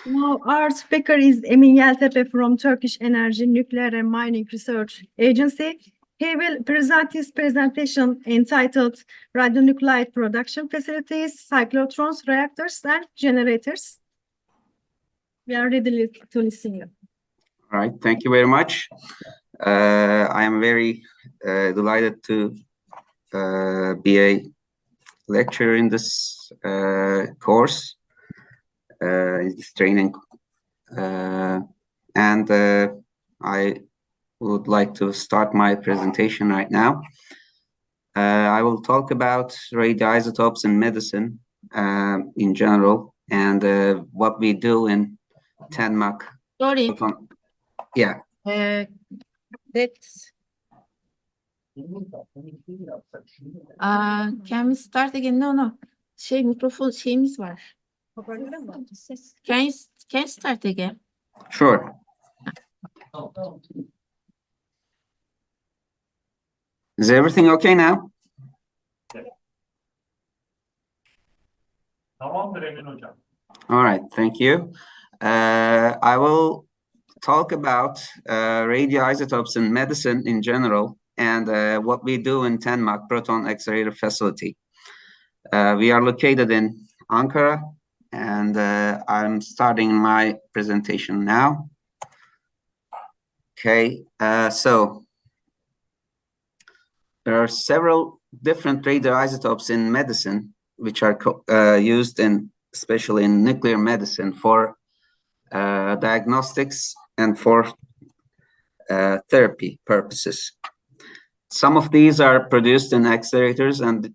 Now, our speaker is Emin Yeltepe from Turkish Energy Nuclear and Mining Research Agency. He will present his presentation entitled Radionuclide Production Facilities, Cyclotrons, Reactors, and Generators. We are ready to listen you. All right, thank you very much. I am very delighted to be a lecturer in this course, in this training, and I would like to start my presentation right now. I will talk about radioisotopes in medicine in general, and what we do in 10 Mach. Sorry. Yeah. That's can we start again? No. Mikrofon şeyimiz var. Can you start again? Sure. Is everything okay now? All right, thank you. I will talk about radioisotopes in medicine in general and what we do in 10 Mach proton accelerator facility. We are located in Ankara, and I'm starting my presentation now. Okay, so there are several different radioisotopes in medicine which are used especially in nuclear medicine for diagnostics and for therapy purposes. Some of these are produced in accelerators and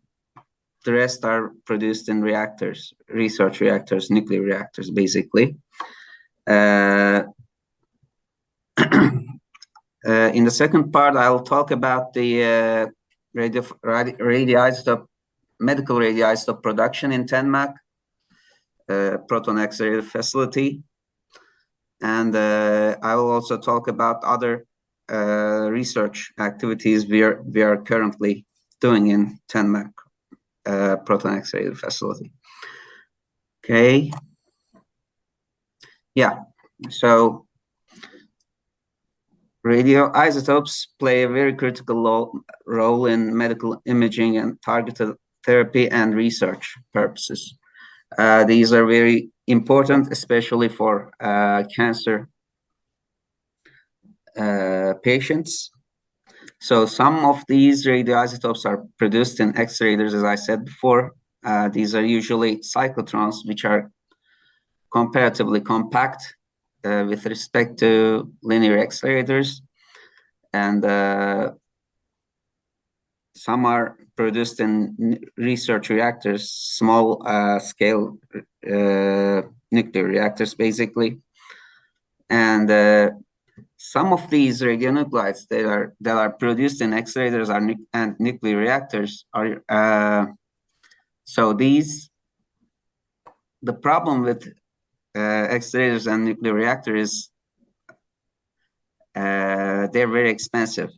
the rest are produced in reactors, research reactors, nuclear reactors, basically. In the second part, I'll talk about the medical radioisotope production in 10 Mach proton accelerator facility. And I will also talk about other research activities we are currently doing in 10 Mach proton accelerator facility. Okay. Yeah, so radioisotopes play a very critical role in medical imaging and targeted therapy and research purposes. These are very important, especially for cancer patients. So some of these radioisotopes are produced in accelerators, as I said before. These are usually cyclotrons, which are comparatively compact with respect to linear accelerators. And some are produced in research reactors, small scale nuclear reactors, basically. And some of these radionuclides that are produced in accelerators and nuclear reactors are so these. The problem with accelerators and nuclear reactors is they're very expensive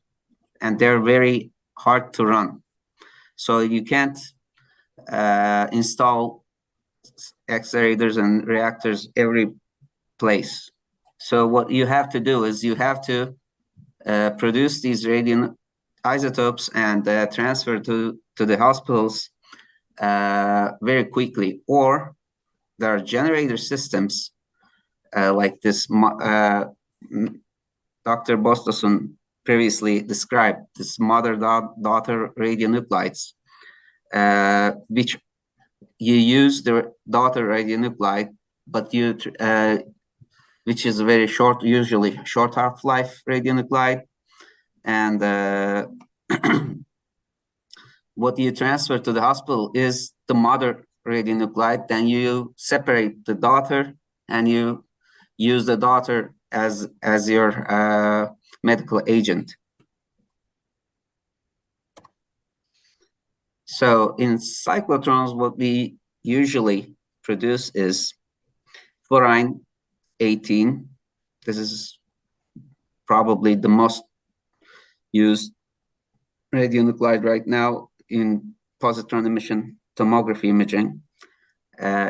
and they're very hard to run. So you can't install accelerators and reactors every place. So what you have to do is you have to produce these radioisotopes and transfer to the hospitals very quickly. Or there are generator systems like this Dr. Bostosun previously described, this mother-daughter radionuclides, which you use the daughter radionuclide, but which is a very short, usually short half-life radionuclide, and what you transfer to the hospital is the mother radionuclide. Then you separate the daughter and you use the daughter as your medical agent. So in cyclotrons, what we usually produce is fluorine 18. This is probably the most used radionuclide right now in positron emission tomography imaging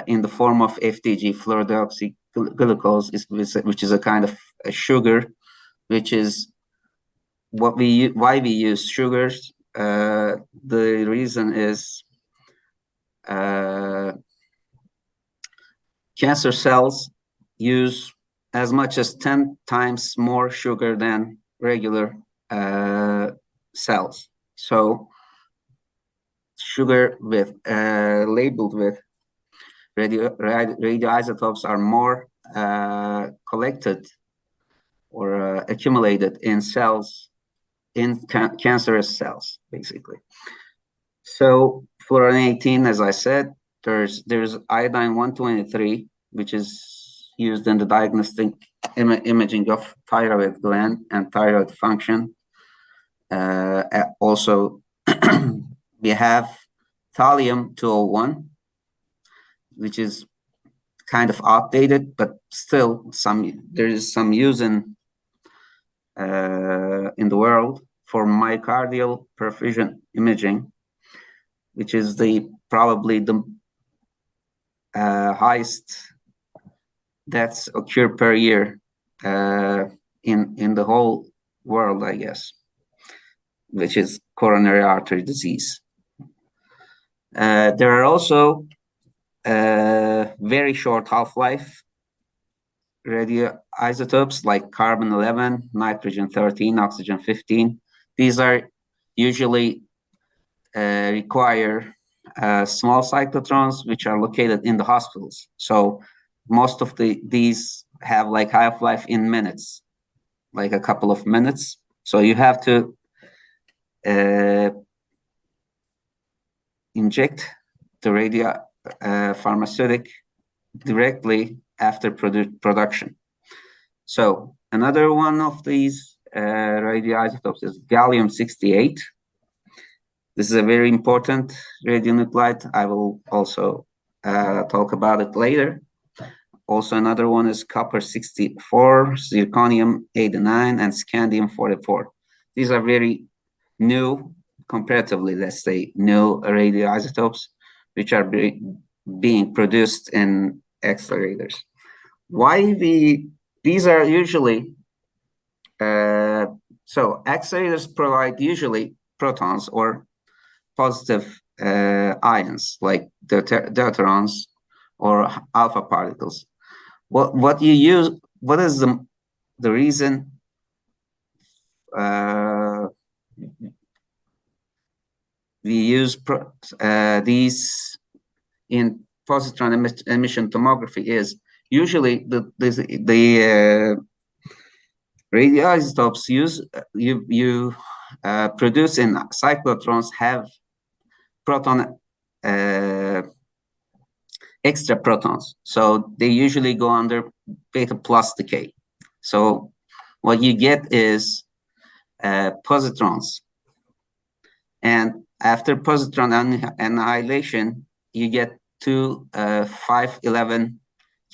in the form of FDG, fluorodeoxy glucose, which is a kind of a sugar, which is why we use sugars. The reason is cancer cells use as much as 10 times more sugar than regular cells. So sugar with labeled with radioisotopes are more collected or accumulated in cells, in cancerous cells, basically. So fluorine-18, as I said, there's iodine-123, which is used in the diagnostic imaging of thyroid gland and thyroid function. Also, we have thallium-201, which is kind of outdated, but still there is some use in the world for myocardial perfusion imaging, which is probably the highest deaths occur per year in the whole world, I guess, which is coronary artery disease. There are also very short half-life radioisotopes like carbon-11, nitrogen-13, oxygen-15. These are usually require small cyclotrons, which are located in the hospitals. So most of these have like half-life in minutes, like a couple of minutes. So you have to inject the pharmaceutic directly after production. So another one of these radioisotopes is gallium-68. This is a very important radionuclide. I will also talk about it later. Also, another one is copper-64, zirconium-89, and scandium-44. These are very new, comparatively, let's say, new radioisotopes, which are being produced in accelerators. These are usually, so accelerators provide usually protons or positive ions like deuterons or alpha particles. What is the reason we use these in positron emission tomography is usually the radioisotopes you produce in cyclotrons have extra protons, so they usually go under beta plus decay. So what you get is positrons, and after positron annihilation, you get two 511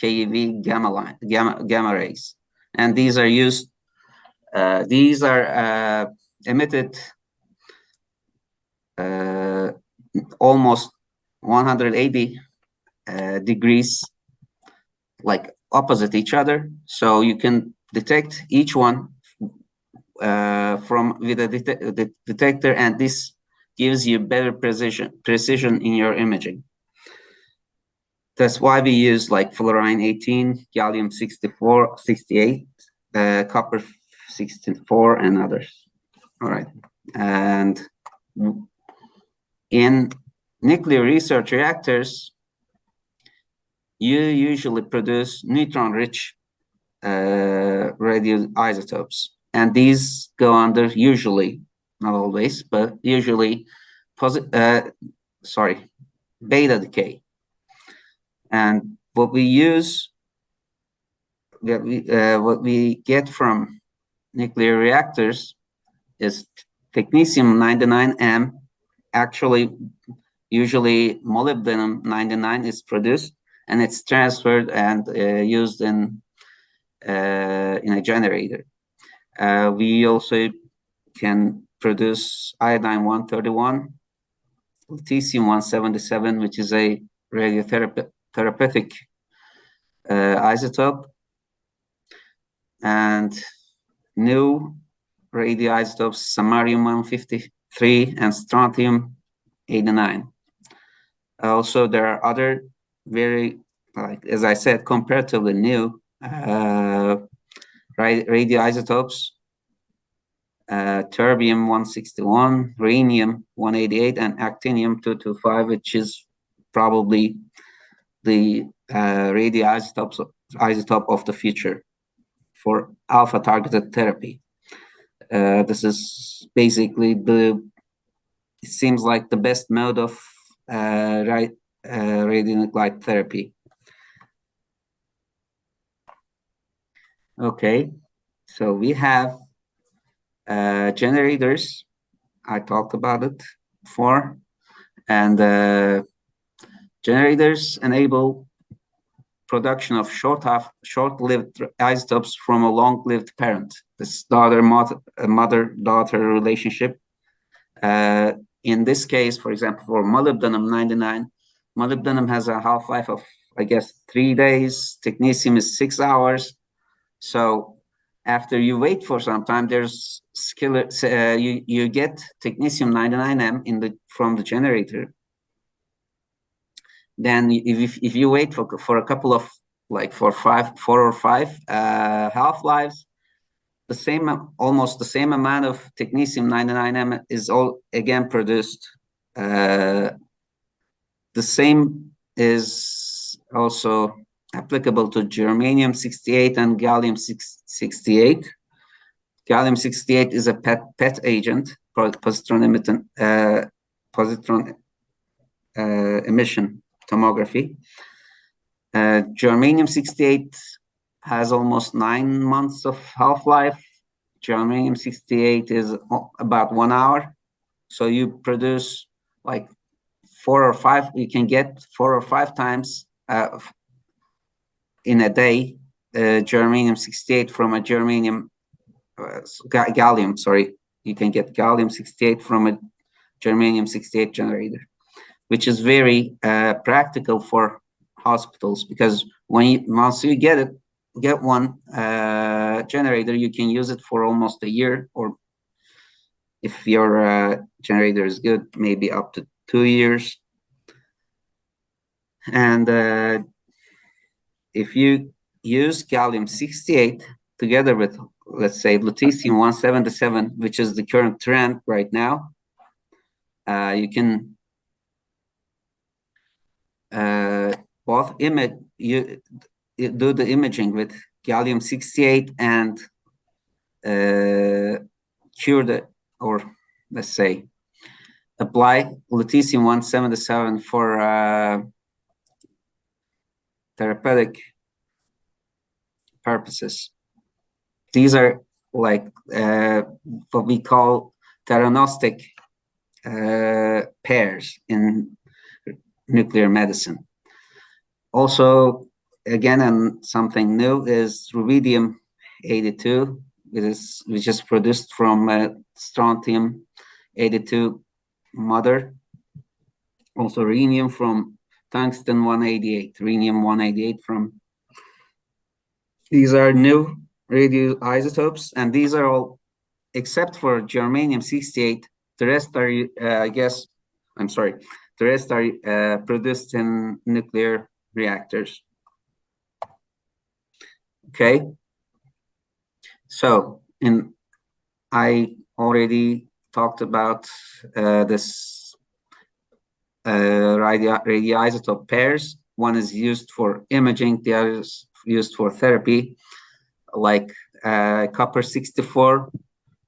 keV gamma rays, and these are used. These are emitted almost 180 degrees, like opposite each other, so you can detect each one with a detector, and this gives you better precision in your imaging. That's why we use like fluorine-18, gallium-64, 68, copper-64, and others. All right, and in nuclear research reactors, you usually produce neutron-rich radioisotopes, and these go under usually, not always, but usually beta decay. And what we get from nuclear reactors is technetium-99M. Actually, usually molybdenum-99 is produced, and it's transferred and used in a generator. We also can produce iodine-131, lutetium-177, which is a radiotherapeutic isotope, and new radioisotopes, samarium-153 and strontium-89. Also, there are other very, like as I said, comparatively new radioisotopes, terbium-161, rhenium-188, and actinium-225, which is probably the radioisotope of the future for alpha-targeted therapy. This is basically it seems like the best mode of radionuclide therapy. Okay, so we have generators. I talked about it before, and generators enable production of short-lived isotopes from a long-lived parent. This mother-daughter relationship. In this case, for example, for molybdenum-99, molybdenum has a half-life of, I guess, 3 days. Technetium is 6 hours. So after you wait for some time, there's you get technetium-99m from the generator. Then if you wait for a couple of, like, 4 or 5 half-lives, almost the same amount of technetium-99m is again produced. The same is also applicable to germanium-68 and gallium-68. Gallium-68 is a PET agent, positron emission tomography. Germanium-68 has almost 9 months of half-life. Germanium-68 is about 1 hour. So you produce like 4 or 5, you can get 4 or 5 times in a day germanium-68 from a gallium, sorry. You can get gallium-68 from a germanium-68 generator, which is very practical for hospitals, because once you get one generator, you can use it for almost a year, or if your generator is good, maybe up to 2 years. And if you use gallium-68 together with, let's say, lutetium-177, which is the current trend right now, you can both do the imaging with gallium-68 and or let's say apply lutetium-177 for therapeutic purposes. These are like what we call theranostic pairs in nuclear medicine. Also, again, and something new is rubidium-82, which is produced from strontium-82 mother. Also, rhenium from tungsten-188, rhenium-188 from. These are new radioisotopes, and these are all, except for germanium-68, the rest are, the rest are produced in nuclear reactors. Okay. So, I already talked about this radioisotope pairs. One is used for imaging, the other is used for therapy, like copper-64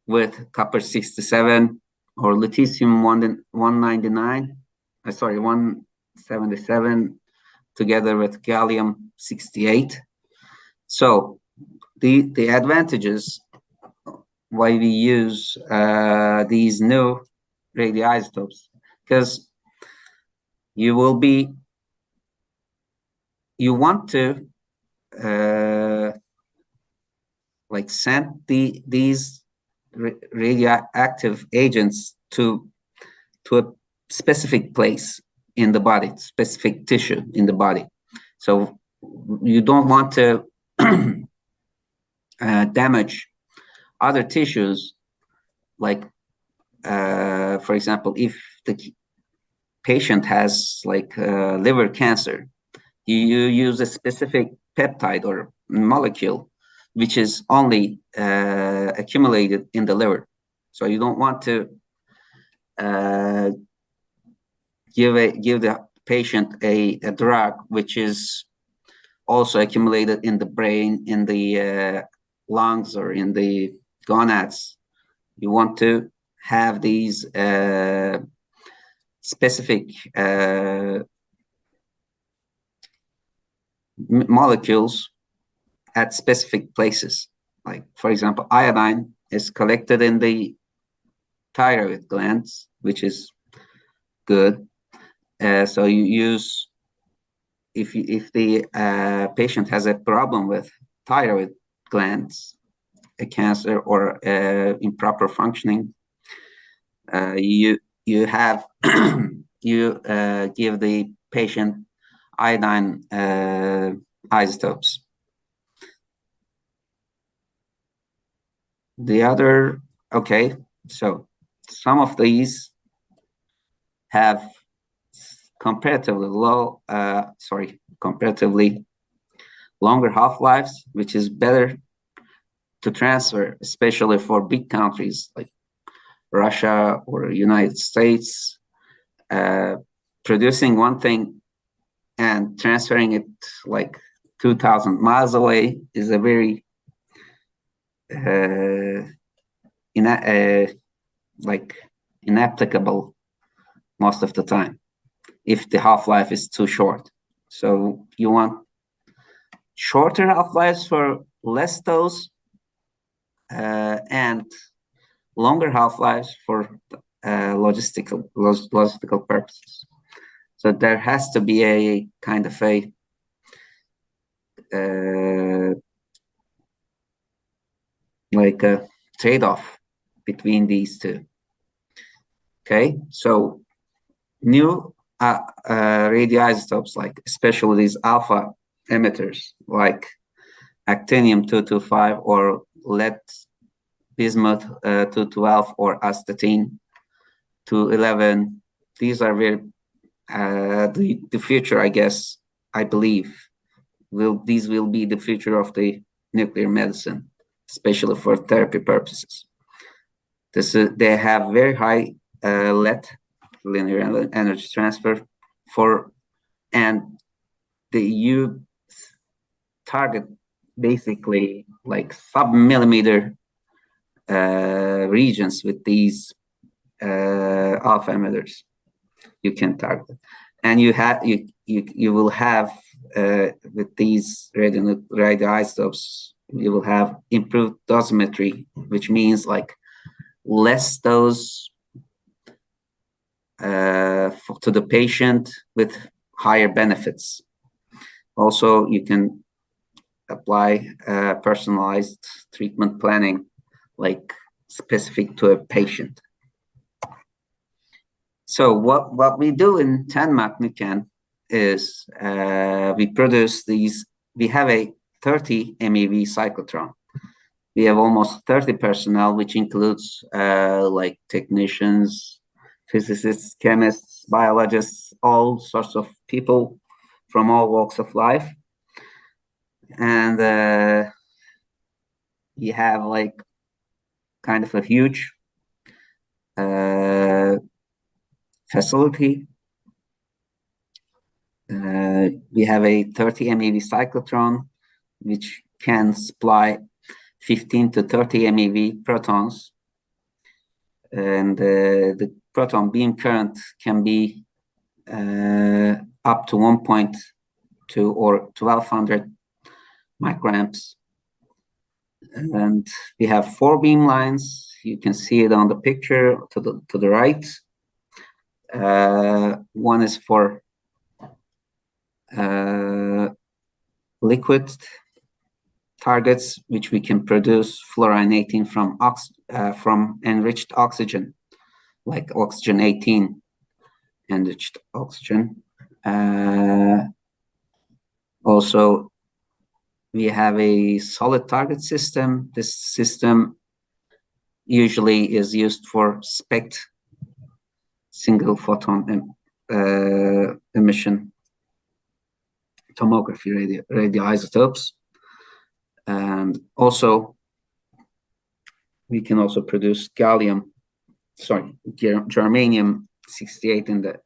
with copper-67, or lutetium-177 together with gallium-68. So the advantages why we use these new radioisotopes, because you want to like send these radioactive agents to a specific place in the body, specific tissue in the body. So you don't want to damage other tissues, like for example, if the patient has like liver cancer, you use a specific peptide or molecule which is only accumulated in the liver. So you don't want to give the patient a drug which is also accumulated in the brain, in the lungs, or in the gonads. You want to have these specific molecules at specific places. Like, for example, iodine is collected in the thyroid glands, which is good. So you use, if the patient has a problem with thyroid glands, a cancer or improper functioning, you have you give the patient iodine isotopes. The other, okay, so some of these have comparatively longer half-lives, which is better to transfer, especially for big countries like Russia or United States. Producing one thing and transferring it like 2,000 miles away is a very inapplicable most of the time if the half-life is too short. So you want shorter half-lives for less dose and longer half-lives for logistical purposes. So there has to be a kind of a like a trade-off between these two. Okay, so new radioisotopes, like especially these alpha emitters, like actinium-225 or lead bismuth 212 or astatine-211. These are very the future, I guess. I believe these will be the future of the nuclear medicine, especially for therapy purposes. They have very high lead linear energy transfer and you target basically like sub-millimeter regions with these alpha emitters. You can target, and you will have with these radioisotopes, you will have improved dosimetry, which means like less dose to the patient with higher benefits. Also, you can apply personalized treatment planning, like specific to a patient. So what we do in TenMAC Nuken is we produce these. We have a 30 MeV cyclotron. We have almost 30 personnel, which includes like technicians, physicists, chemists, biologists, all sorts of people from all walks of life. And we have like kind of a huge facility. We have a 30 MeV cyclotron, which can supply 15 to 30 MeV protons. And the proton beam current can be up to 1.2 or 1200 microamps. And we have 4 beam lines. You can see it on the picture to the right. One is for liquid targets, which we can produce fluorinating from enriched oxygen, like oxygen 18 enriched oxygen. Also, we have a solid target system. This system usually is used for SPECT, single photon emission tomography radioisotopes. And also, we can also produce germanium 68 in the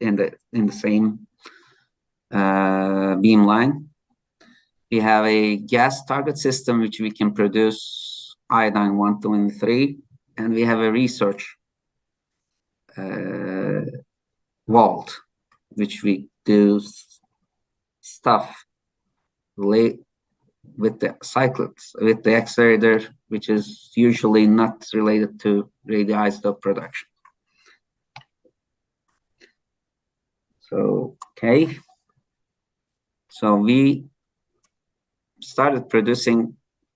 same beam line. We have a gas target system which we can produce iodine 1, 2, and 3, and we have a research vault which we do stuff with the cyclotrons, with the accelerator, which is usually not related to radioisotope production. So, okay. So we started producing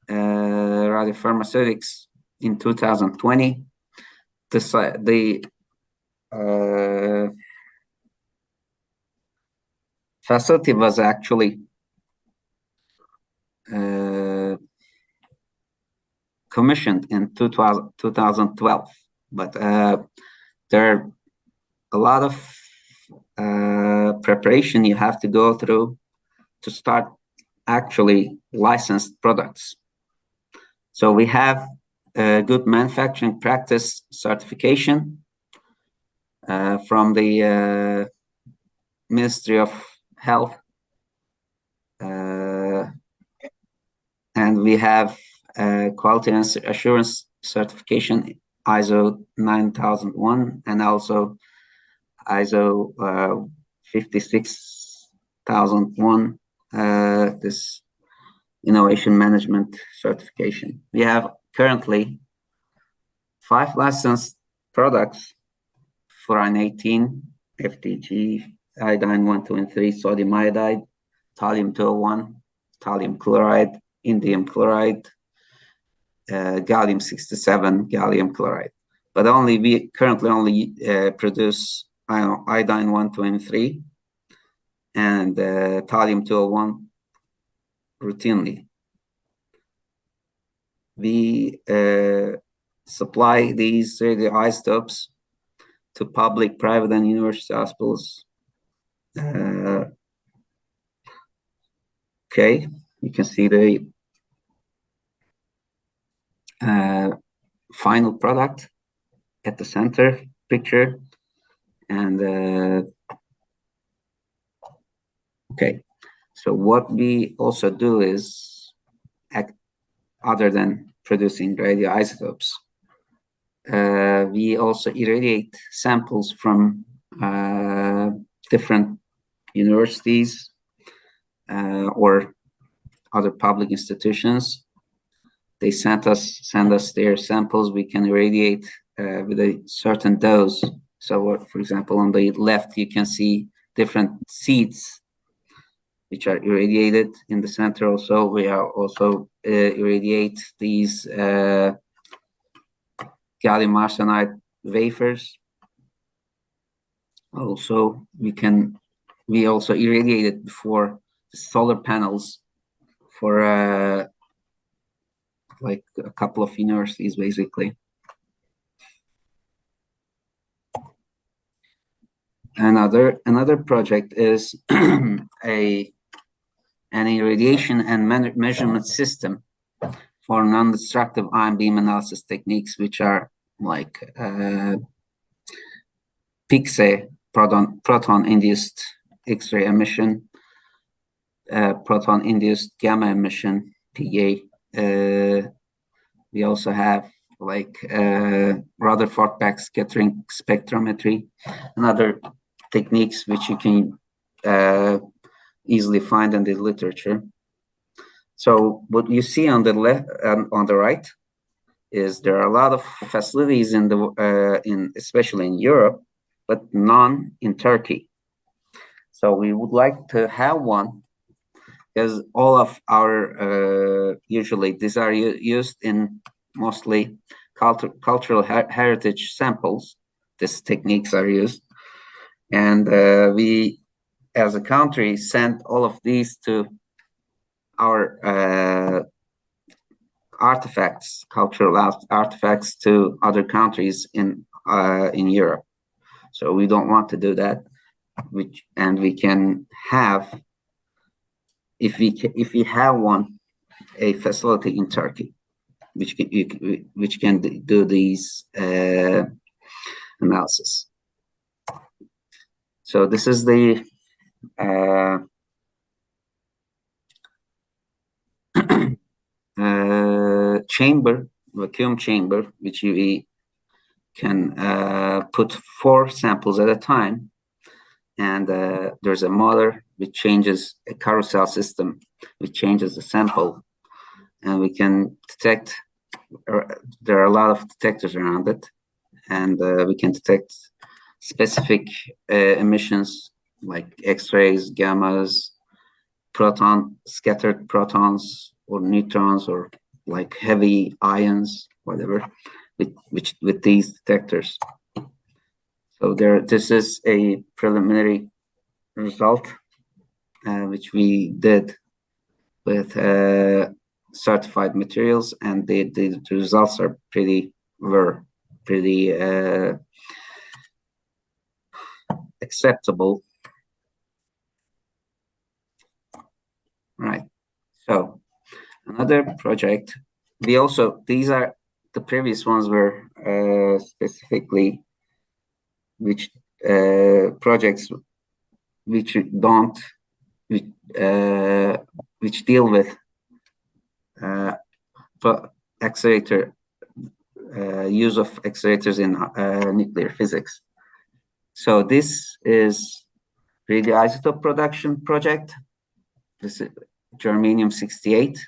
radiopharmaceutics in 2020. The facility was actually commissioned in 2012, but there are a lot of preparation you have to go through to start actually licensed products. So we have a good manufacturing practice certification from the Ministry of Health, and we have quality and assurance certification ISO 9001 and also ISO 56001, this innovation management certification. We have currently 5 licensed products for an 18, FTG, iodine 1, 2, and 3, sodium iodide, thallium 201, thallium chloride, indium chloride, gallium 67, gallium chloride. But we currently only produce iodine 1, 2, and 3, and thallium 201 routinely. We supply these radioisotopes to public, private, and university hospitals. Okay, you can see the final product at the center picture. And okay, so what we also do is, other than producing radioisotopes, we also irradiate samples from different universities or other public institutions. They send us their samples. We can irradiate with a certain dose. So, for example, on the left, you can see different seeds which are irradiated. In the center also, we are also irradiate these gallium arsenide wafers. Also, we also irradiated before the solar panels for like a couple of universities, basically. Another project is an irradiation and measurement system for non-destructive ion beam analysis techniques, which are like PIXE, proton-induced X-ray emission, proton-induced gamma emission, PGA. We also have like Rutherford backscattering spectrometry and other techniques which you can easily find in the literature. So what you see on the left, on the right, is there are a lot of facilities in the especially in Europe, but none in Turkey. So we would like to have one, because all of our usually these are used in mostly cultural heritage samples. These techniques are used, and we, as a country, sent all of these to our artifacts, cultural artifacts, to other countries in Europe. So we don't want to do that. And we can have, if we have one, a facility in Turkey, which can do these analysis. So this is the chamber, vacuum chamber, which we can put 4 samples at a time. And there's a motor which changes, a carousel system which changes the sample. And we can detect, there are a lot of detectors around it. And we can detect specific emissions like X-rays, gammas, scattered protons or neutrons, or like heavy ions, whatever, with these detectors. So this is a preliminary result, which we did with certified materials, and the results are pretty acceptable. Right. So another project, these are, the previous ones were specifically which projects which deal with accelerator use of accelerators in nuclear physics. So this is radioisotope production project. This is germanium-68.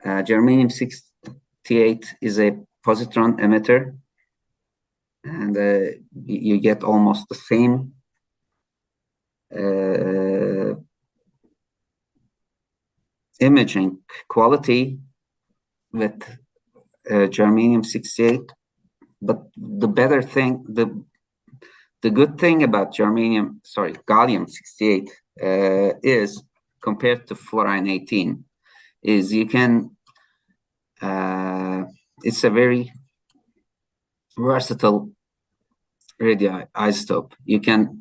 Germanium-68 is a positron emitter, and you get almost the same imaging quality with germanium-68. But the good thing about gallium-68 is, compared to fluorine-18, is you can, it's a very versatile radioisotope. You can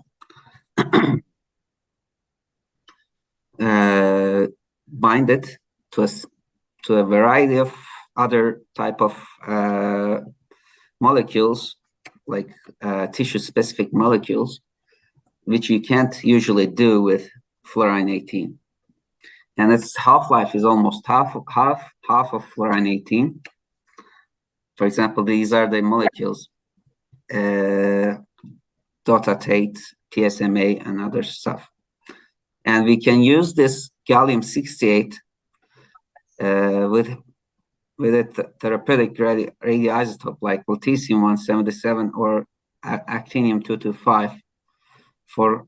bind it to a variety of other type of molecules, like tissue-specific molecules, which you can't usually do with fluorine-18. And its half-life is almost half of fluorine-18. For example, these are the molecules, dotatate, PSMA, and other stuff. And we can use this gallium-68 with a therapeutic radioisotope like lutetium-177 or actinium-225 for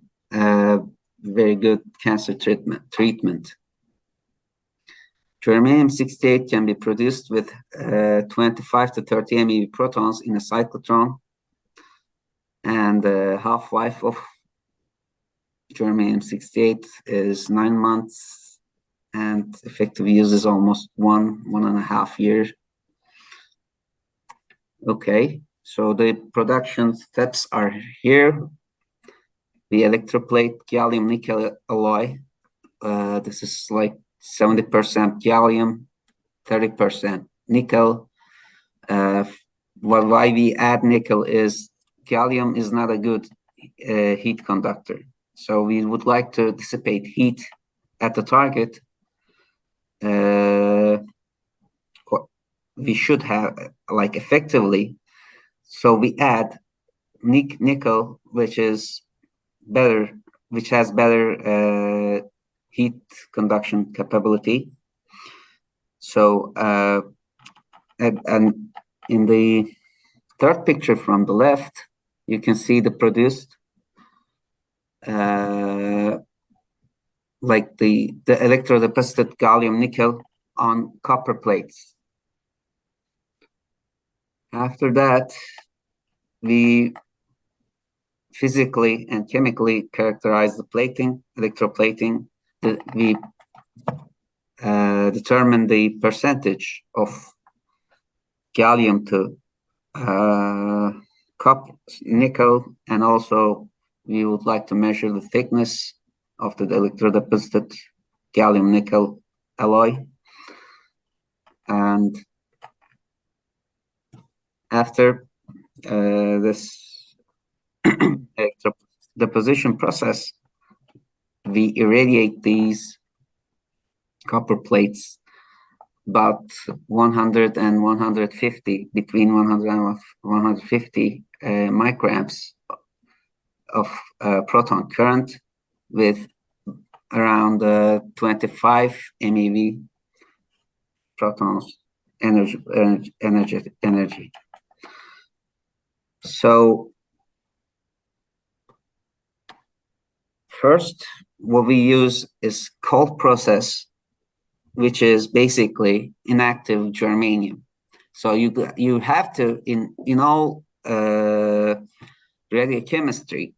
very good cancer treatment. Germanium-68 can be produced with 25 to 30 MeV protons in a cyclotron, and the half-life of germanium-68 is 9 months, and effective use is almost 1.5 years. Okay, so the production steps are here. The electroplate gallium nickel alloy. This is like 70% gallium, 30% nickel. Why we add nickel is gallium is not a good heat conductor. So we would like to dissipate heat at the target. We should have, like, effectively. So we add nickel, which has better heat conduction capability. So and in the third picture from the left, you can see the produced like the electrodeposited gallium nickel on copper plates. After that, we physically and chemically characterize the plating, electroplating. We determine the percentage of gallium to copper, nickel, and also we would like to measure the thickness of the electrodeposited gallium nickel alloy. And after this deposition process, we irradiate these copper plates about 100 and 150, between 100 and 150 microamps of proton current with around 25 MeV protons energy. So first, what we use is cold process, which is basically inactive germanium. So you have to in all radiochemistry,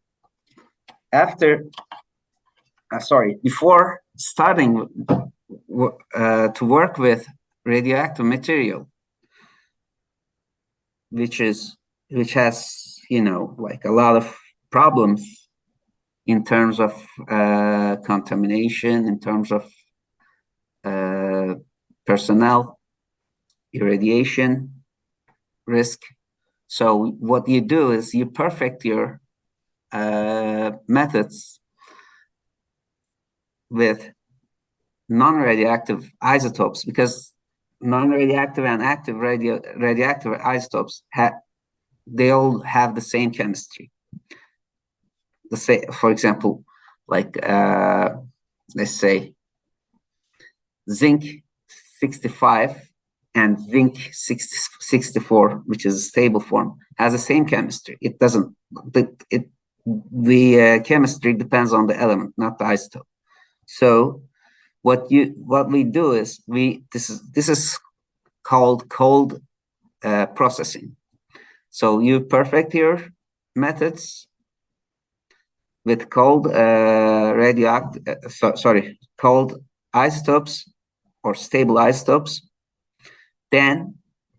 before starting to work with radioactive material, which has like a lot of problems in terms of contamination, in terms of personnel, irradiation risk. So what you do is you perfect your methods with non-radioactive isotopes, because non-radioactive and active radioactive isotopes they all have the same chemistry. For example, like let's say zinc 65 and zinc 64, which is a stable form, has the same chemistry. It doesn't. The chemistry depends on the element, not the isotope. So what we do is this is called cold processing. So you perfect your methods with cold cold isotopes or stable isotopes. Then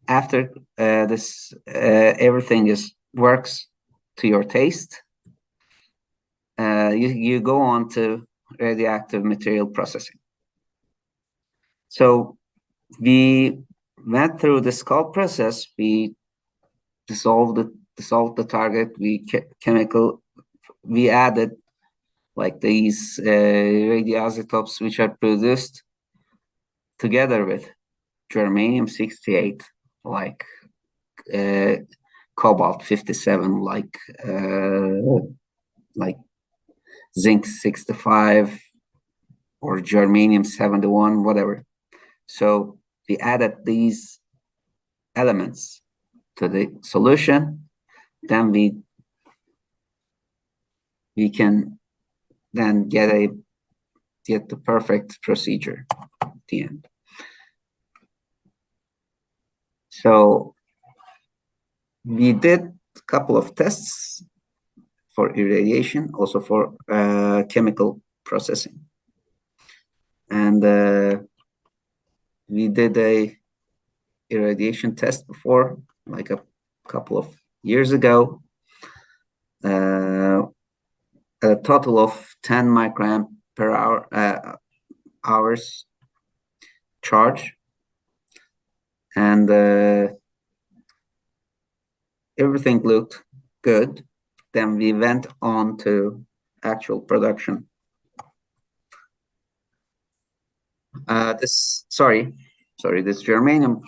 after this everything works to your taste, you go on to radioactive material processing. So we went through this cold process. We dissolved the target. We added like these radioisotopes, which are produced together with germanium 68, like cobalt 57, like zinc 65 or germanium 71, whatever. So we added these elements to the solution. Then we can then get the perfect procedure at the end. So we did a couple of tests for irradiation, also for chemical processing. And we did a irradiation test before, like a couple of years ago. A total of 10 microamp per hour hours charge, and everything looked good. Then we went on to actual production. This germanium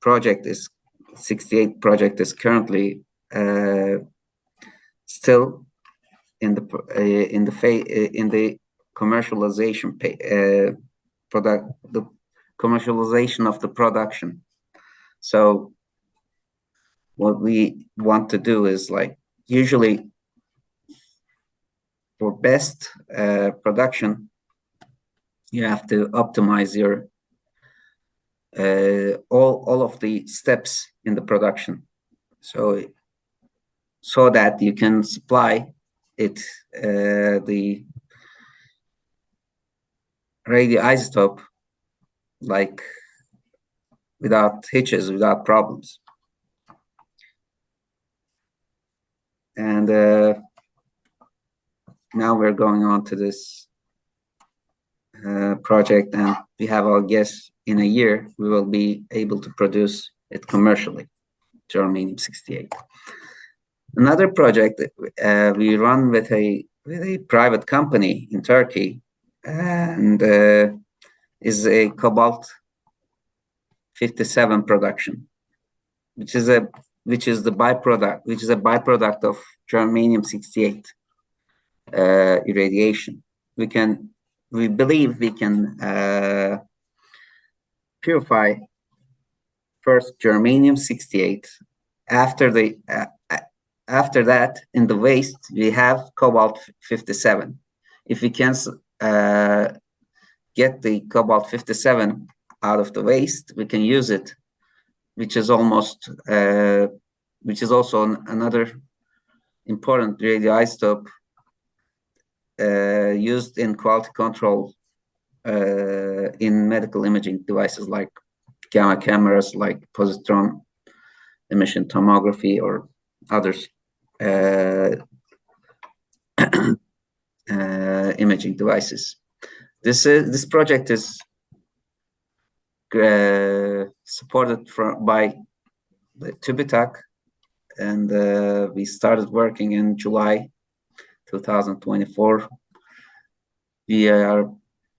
project is 68 project is currently still in the commercialization the commercialization of the production. So what we want to do is, like, usually for best production, you have to optimize your all of the steps in the production, so that you can supply it the radioisotope, like without hitches, without problems. And now we're going on to this project, and we have our guess in a year we will be able to produce it commercially, germanium-68. Another project we run with a private company in Turkey, and is a cobalt-57 production, which is a byproduct of germanium-68 irradiation. We believe we can purify first germanium-68. After that, in the waste, we have cobalt-57. If we can get the cobalt-57 out of the waste, we can use it, which is also another important radioisotope used in quality control in medical imaging devices like gamma cameras, like positron emission tomography, or others imaging devices. This project is supported by the TÜBİTAK, and we started working in July 2024. We are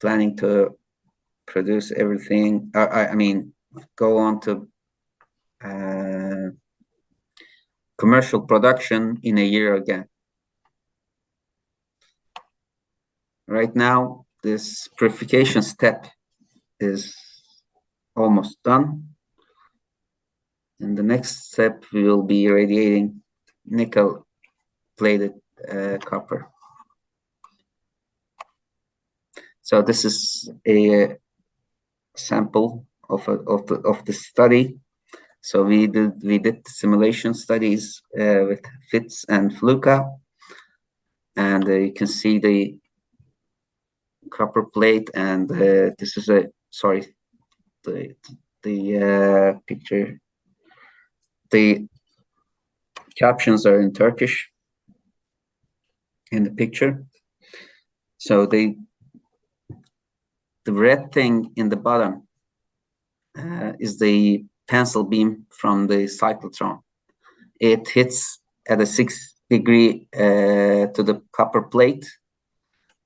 planning to produce everything. I mean, go on to commercial production in a year again. Right now, this purification step is almost done. In the next step, we will be irradiating nickel-plated copper. So this is a sample of the study. So we did simulation studies with FITS and FLUCA, and you can see the copper plate, and this is the picture. The captions are in Turkish in the picture. So the red thing in the bottom is the pencil beam from the cyclotron. It hits at a 6 degree to the copper plate,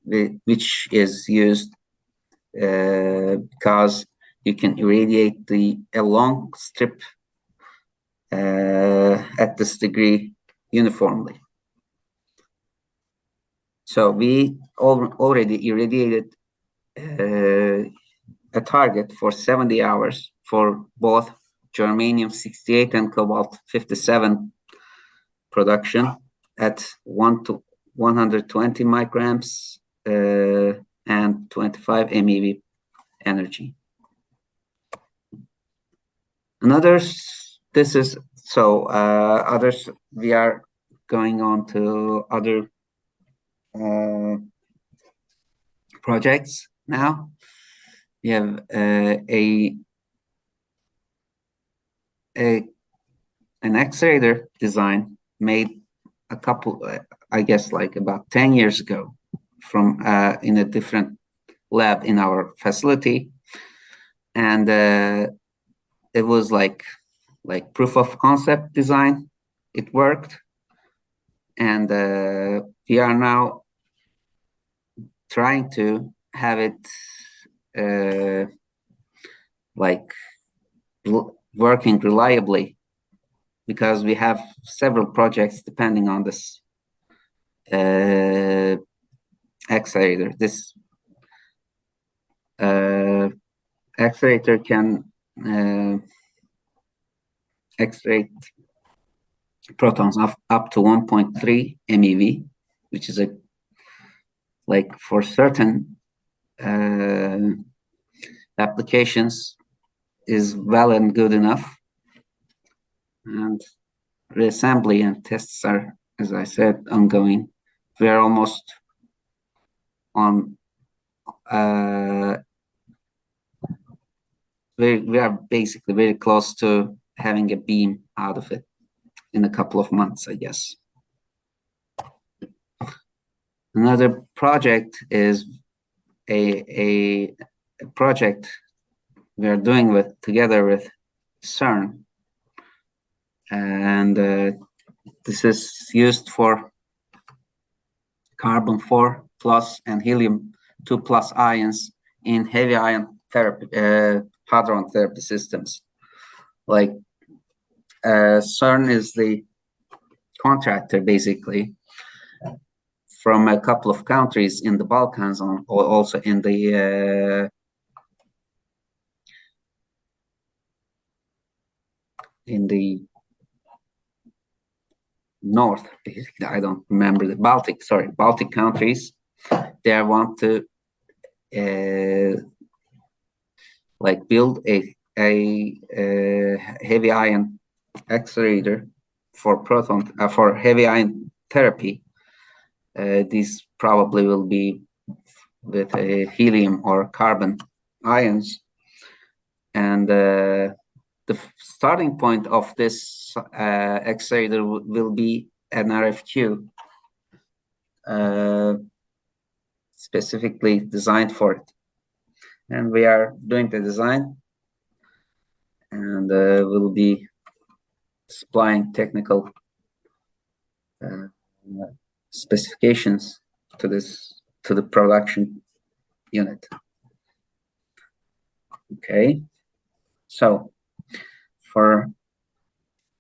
which is used because you can irradiate a long strip at this degree uniformly. So we already irradiated a target for 70 hours for both germanium-68 and cobalt-57 production at 1 to 120 micrograms and 25 MeV energy. Others, we are going on to other projects now. We have an accelerator design made a couple, I guess, like about 10 years ago, from in a different lab in our facility, and it was like proof of concept design. It worked, and we are now trying to have it working reliably, because we have several projects depending on this accelerator. This accelerator can accelerate protons of up to 1.3 MeV, which is for certain applications is well and good enough. And reassembly and tests are, as I said, ongoing. We are almost on we are basically very close to having a beam out of it in a couple of months, I guess. Another project is a project we are doing together with CERN, and this is used for carbon 4 plus and helium 2 plus ions in heavy ion therapy, hadron therapy systems. Like CERN is the contractor, basically, from a couple of countries in the Balkans, or also in the north. I don't remember the Baltic countries. They want to like build a heavy ion accelerator for for heavy ion therapy. These probably will be with helium or carbon ions, and the starting point of this accelerator will be an RFQ specifically designed for it. And we are doing the design, and we'll be supplying technical specifications to the production unit. Okay, so for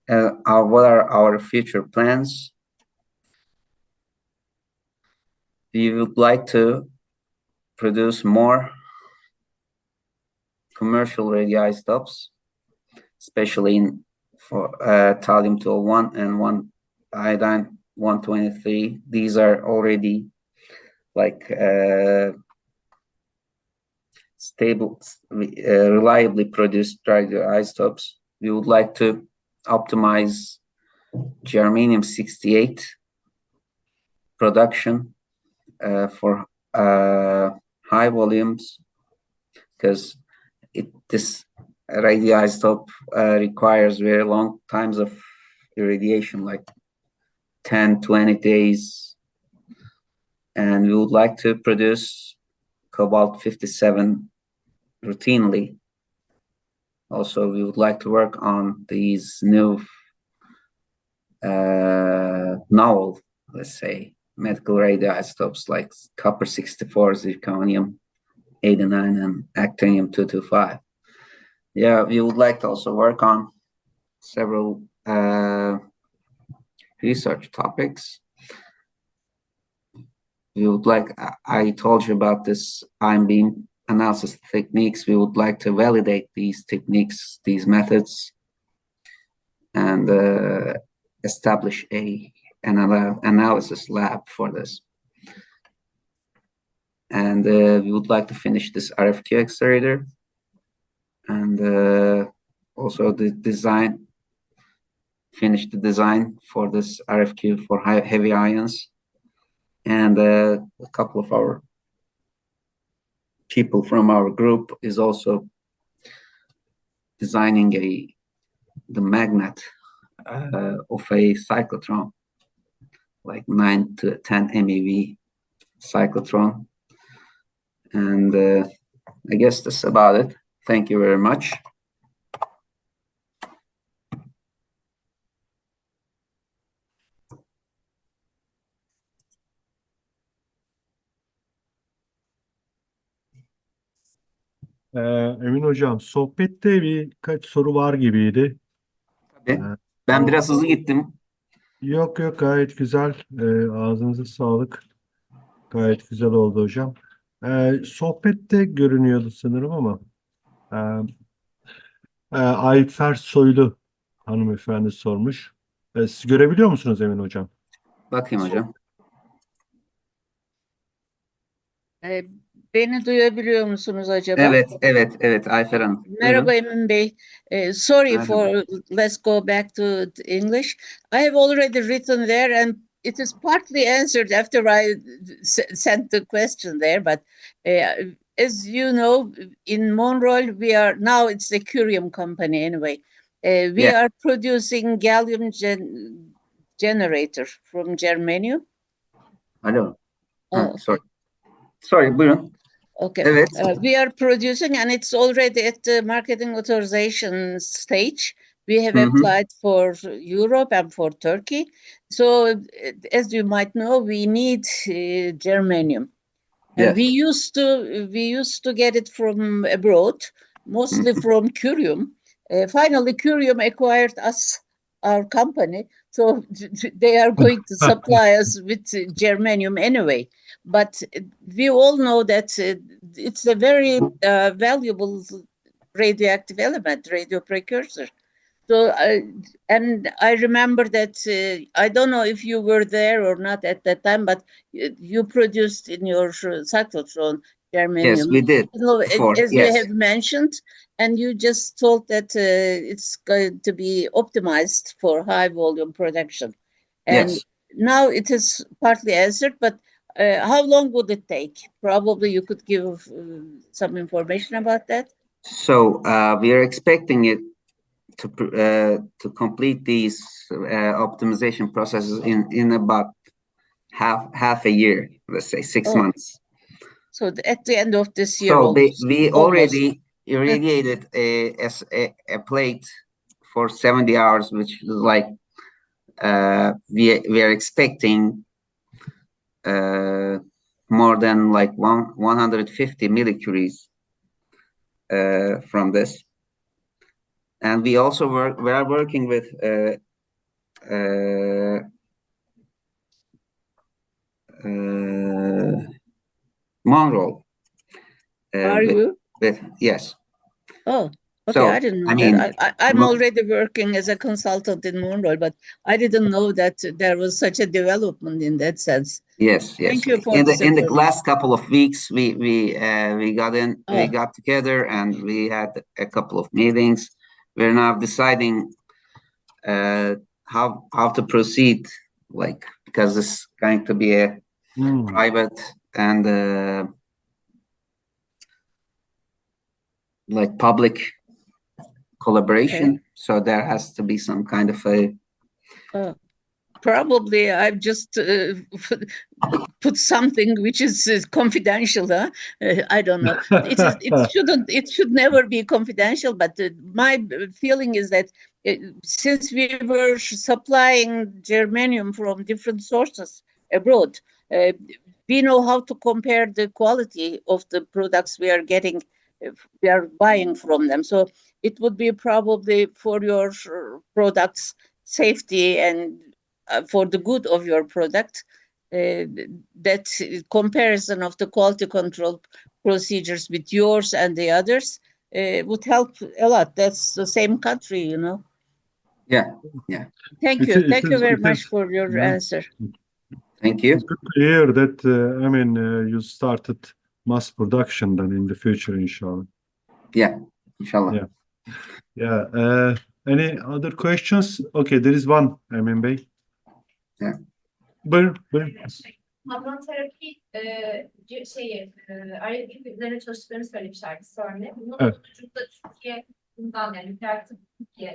what are our future plans? We would like to produce more commercial radioisotopes, especially for thallium-201 and iodine 123. These are already like stable, reliably produced radioisotopes. We would like to optimize germanium-68 production for high volumes, because this radioisotope requires very long times of irradiation, like 10-20 days, and we would like to produce cobalt-57 routinely. Also, we would like to work on these new novel, let's say, medical radioisotopes like copper-64, zirconium-89, and actinium-225. Yeah, we would like to also work on several research topics. We would like, I told you about this ion beam analysis techniques. We would like to validate these techniques, these methods, and establish an analysis lab for this. And we would like to finish this RFQ accelerator, and also the design, finish the design for this RFQ for heavy ions. And a couple of our people from our group is also designing the magnet of a cyclotron, like 9 to 10 MeV cyclotron. And I guess that's about it. Thank you very much. Emin Hocam, sohbette birkaç soru var gibiydi. Tabii. Ben biraz hızlı gittim. Yok gayet güzel. Ağzınıza sağlık. Gayet güzel oldu hocam. Sohbette görünüyordu sanırım ama Ayfer Soylu hanımefendi sormuş. Siz görebiliyor musunuz Emin Hocam? Bakayım hocam. Beni duyabiliyor musunuz acaba? Evet Ayfer Hanım. Merhaba Emin Bey. Sorry Merhaba. for, let's go back to English. I have already written there, and it is partly answered after I sent the question there, but as you know, in Monroe, we are now, it's a curium company anyway. We Yeah. are producing gallium generator from germanium. I don't. Oh, Sorry, buyurun. okay. Evet. We are producing, and it's already at the marketing authorization stage. We have Mhm. applied for Europe and for Turkey. So, as you might know, we need germanium. Yes. We used to get it from abroad, mostly from Curium. Finally, Curium acquired our company, so they are going to supply us with germanium anyway. But we all know that it's a very valuable radioactive element, radio precursor. So, and I remember that I don't know if you were there or not at that time, but you produced in your cyclotron germanium. Yes, we did before. As you Yes. have mentioned, and you just told that it's going to be optimized for high volume production. And Yes. now it is partly answered, but how long would it take? Probably you could give some information about that. So we are expecting it to complete these optimization processes in about half a year, let's say 6 months. So at the end of this year, So we almost. already irradiated a plate for 70 hours, which is like we are expecting more than like 150 millicuries from this. And we also we are working with Monroe. Are you? Yes. Oh, okay. So, I didn't know I mean, that. I'm already working as a consultant in Monroe, but I didn't know that there was such a development in that sense. Yes, yes. Thank you for in this the information. last couple of weeks, we Oh. got together and we had a couple of meetings. We're now deciding how to proceed, like, because it's going to be a private and like public collaboration. Okay. So there has to be some kind of a Probably I've just put something which is confidential. Huh? I don't know. It should never be confidential. But my feeling is that since we were supplying germanium from different sources abroad, we know how to compare the quality of the products we are getting, we are buying from them. So it would be probably for your products safety and for the good of your product, that comparison of the quality control procedures with yours and the others would help a lot. That's the same country, you know. Yeah. Thank you. Thank you very much for your answer. Thank you. It's good to hear that, I mean, you started mass production then in the future, inshallah. Yeah, inshallah. Yeah. Any other questions? Okay, there is one, Emin Bey. Yeah. Buyurun. Hadron terapi ayrıca üzerine çalıştıklarını söylemişlerdi sonra. Bunun çocukta Türkiye bundan yani nükleer tıp Türkiye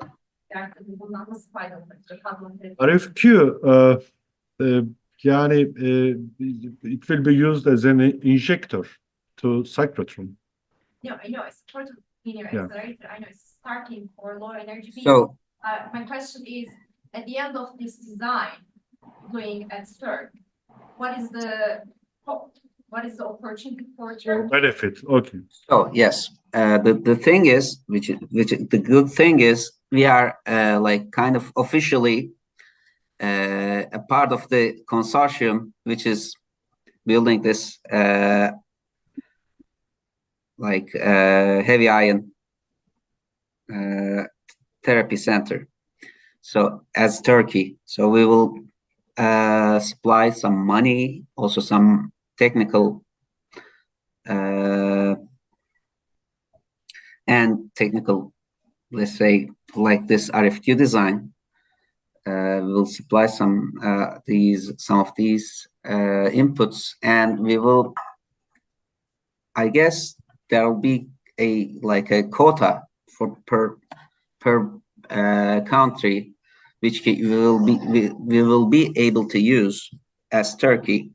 bundan nasıl faydalanacak hadron terapi? RFQ, yani it will be used as an injector to cyclotron. No, I know it's part of linear accelerator. I know it's starting for low energy beams. So my question is, at the end of this design, doing at STIR, what is the opportunity for Benefit, okay. So yes, the thing is, which the good thing is, we are like kind of officially a part of the consortium, which is building this like heavy ion therapy center. So as Turkey, so we will supply some money, also some technical let's say, like this RFQ design. We'll supply some of these inputs, and we will I guess there will be a quota for per country, which we will be able to use as Turkey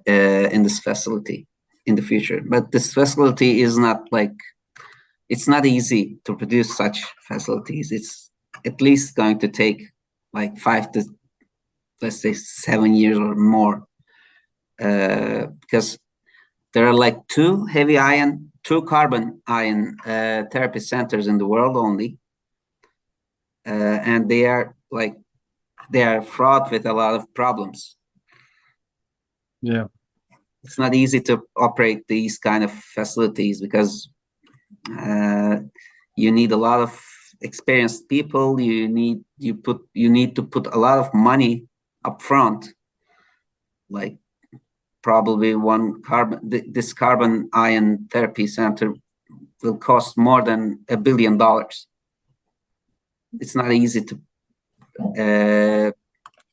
in this facility in the future. But this facility is not it's not easy to produce such facilities. It's at least going to take like 5 to, let's say, 7 years or more, because there are like two carbon ion therapy centers in the world only, and they are fraught with a lot of problems. Yeah. It's not easy to operate these kind of facilities because you need a lot of experienced people. You need to put a lot of money up front, like probably this carbon ion therapy center will cost more than $1 billion. It's not easy to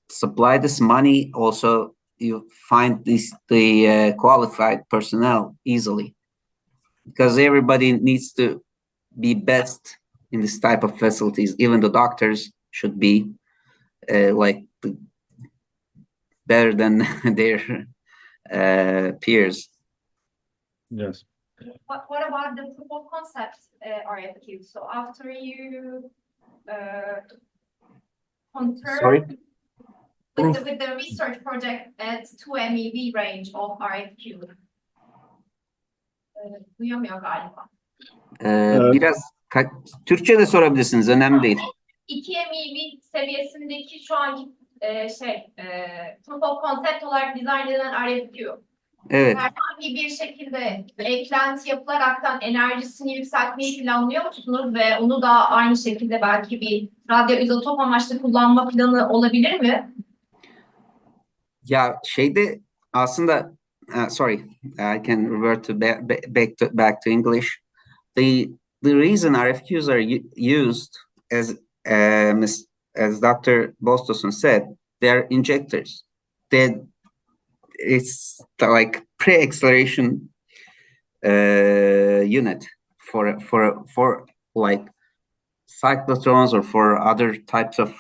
supply this money. Also, you find the qualified personnel easily, because everybody needs to be best in this type of facilities. Even the doctors should be better than their peers. Yes. What about the proof of concept RFQ? So after you concur Sorry? with the research project at 2 MeV range of RFQ. Duyamıyor galiba. Biraz Türkçe de sorabilirsiniz, önemli değil. 2 MeV seviyesindeki şu anki proof of concept olarak dizayn edilen RFQ. Evet. Herhangi bir şekilde eklenti yapılaraktan enerjisini yükseltmeyi planlıyor musunuz ve onu da aynı şekilde belki bir radyoizotop amaçlı kullanma planı olabilir mi? Ya aslında sorry, I can revert to back to English. The reason RFQs are used, as Dr. Bostoson said, they're injectors. It's like pre-acceleration unit for like cyclotrons or for other types of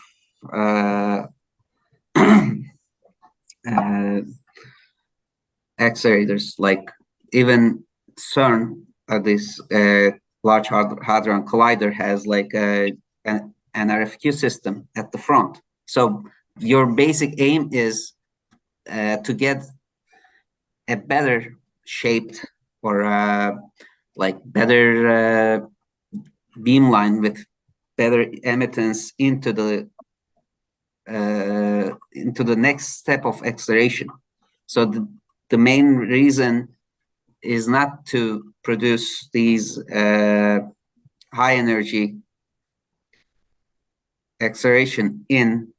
accelerators. Like even CERN, this Large Hadron Collider, has like an RFQ system at the front. So your basic aim is to get a better shaped or better beamline with better emittance into the next step of acceleration. So the main reason is not to produce these high energy acceleration in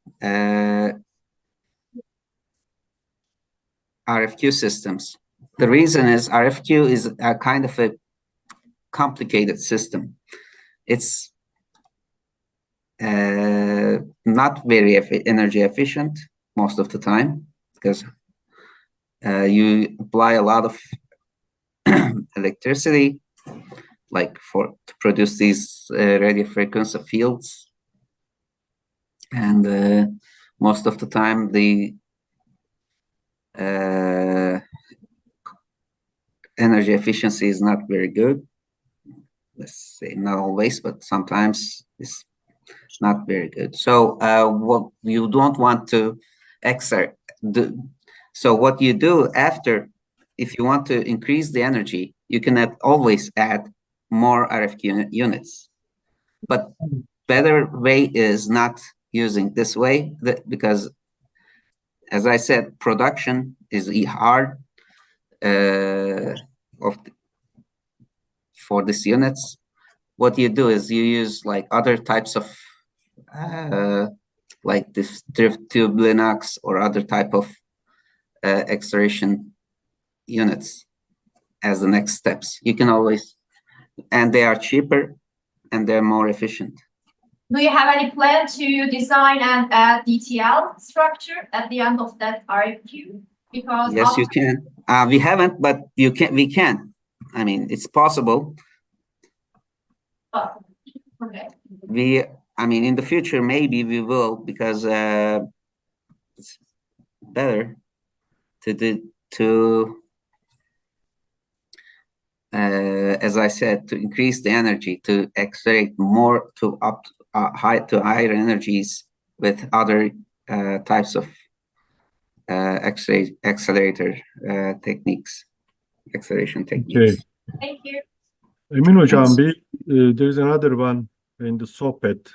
RFQ systems. The reason is RFQ is a kind of a complicated system. It's not very energy efficient most of the time, because you apply a lot of electricity, like to produce these radio frequency fields, and most of the time the energy efficiency is not very good. Let's say not always, but sometimes it's not very good. So what you don't want to exert. So what you do after, if you want to increase the energy, you can always add more RFQ units. But better way is not using this way, because, as I said, production is hard for these units. What you do is you use like other types of like this drift tube Linux or other type of acceleration units as the next steps. You can always, and they are cheaper and they're more efficient. Do you have any plan to design and add DTL structure at the end of that RFQ? Because Yes, you can. We haven't, but you can. We can. I mean, it's possible. okay. I mean, in the future, maybe we will, because it's better to do to, as I said, to increase the energy, to accelerate more to higher energies with other types of accelerator techniques, acceleration Okay. techniques. Thank you. Emin hocam, there's another one in the sohbet.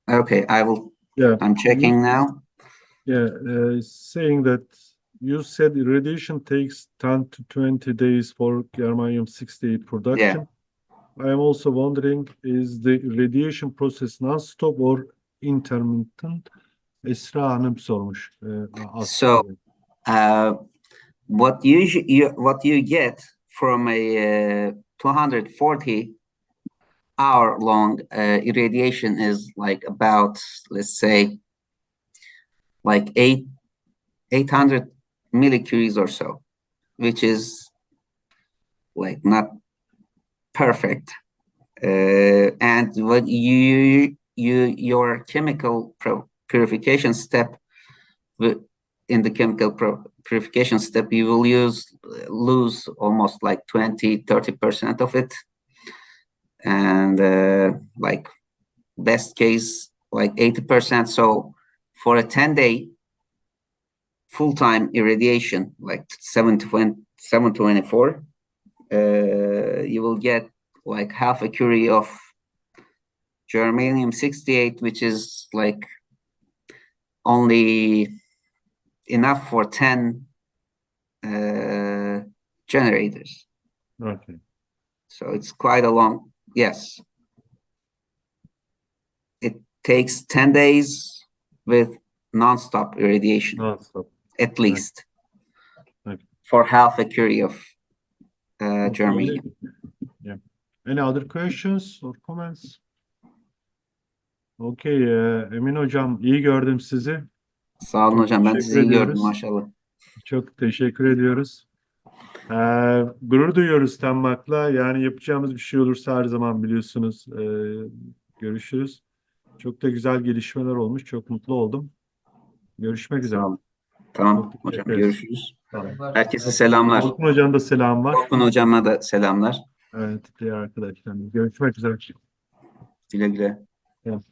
Okay, Yeah, I'm checking now. yeah, saying that you said irradiation takes 10 to 20 days for germanium-68 production. I am also wondering, is the irradiation process non-stop or intermittent? Esra Hanım sormuş. So, what you get from a 240-hour long irradiation is like about, let's say, like 800 millicuries or so, which is like not perfect. And what your chemical purification step, in the chemical purification step, you will lose almost like 20-30% of it, and like best case like 80%. So for a 10-day full-time irradiation, like 724, you will get like half a curie of germanium-68, which is like only enough for 10 generators. Okay. So it's quite a long, yes. It takes 10 days with non-stop irradiation, Non-stop. at least, Okay. for half a curie of germanium. Yeah. Any other questions or comments? Okay, Emin hocam, iyi gördüm sizi. Sağ olun Çok hocam, ben teşekkür sizi iyi gördüm ediyoruz. maşallah. Çok teşekkür ediyoruz. Gurur duyuyoruz tanımakla. Yani yapacağımız bir şey olursa her zaman biliyorsunuz. Görüşürüz. Çok da güzel gelişmeler olmuş. Çok mutlu oldum. Görüşmek üzere. Sağ olun. Tamam Çok hocam, teşekkür ederiz. görüşürüz. Tamam. Herkese selamlar. Orkun hocam da selam var. Orkun hocama da selamlar. Evet, diğer arkadaşlar. Görüşmek üzere. Güle güle. Evet.